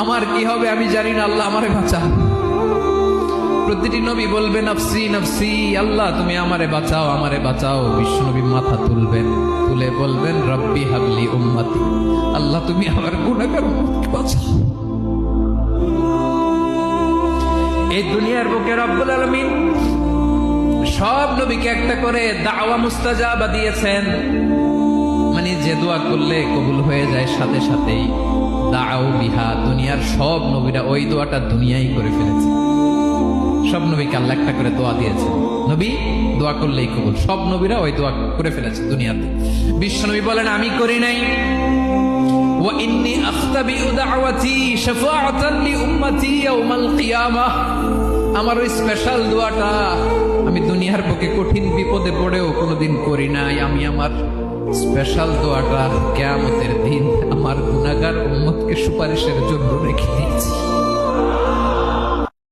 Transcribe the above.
আমার কি হবে আমি জানি না, আল্লাহ আমারে বাঁচাও। প্রতিটি নবী বলবে নফসি নফসি, আল্লাহ তুমি আমারে বাঁচাও আমারে বাঁচাও। বিশ্বনবী মাথা তুলবেন, তুলে বলবেন রব্বি হাবলি উম্মতি, আল্লাহ তুমি আমার গুনাহগার উম্মতকে বাঁচাও। এই দুনিয়ার বুকে রব্বুল আলামিন সব নবীকে একটা করে দাওয়া মুস্তাজাবা দিয়েছেন, মানে যে দোয়া করলে কবুল হয়ে যায় সাথে সাথেই। দাও বিহা, দুনিয়ার সব নবীরা ওই দোয়াটা দুনিয়ায় করে ফেলেছে। সব নবীকে আল্লাহ একটা করে দোয়া দিয়েছে, নবী দোয়া করলেই কবুল। সব নবীরা ওই দোয়া করে ফেলেছে দুনিয়াতে। বিশ্বনবী বলেন আমি করি নাই। ওয়া ইন্নী আখতাবিউ দাওয়াতি শাফাআতান লি উম্মতি ইয়াউমাল কিয়ামাহ, আমার ওই স্পেশাল দোয়াটা আমি দুনিয়ার বুকে কঠিন বিপদে পড়েও কোনোদিন করি নাই। আমি আমার স্পেশাল দোয়াটা কিয়ামতের দিন আমার গুনাহগার উম্মতকে সুপারিশের জন্য রেখে দিয়েছি।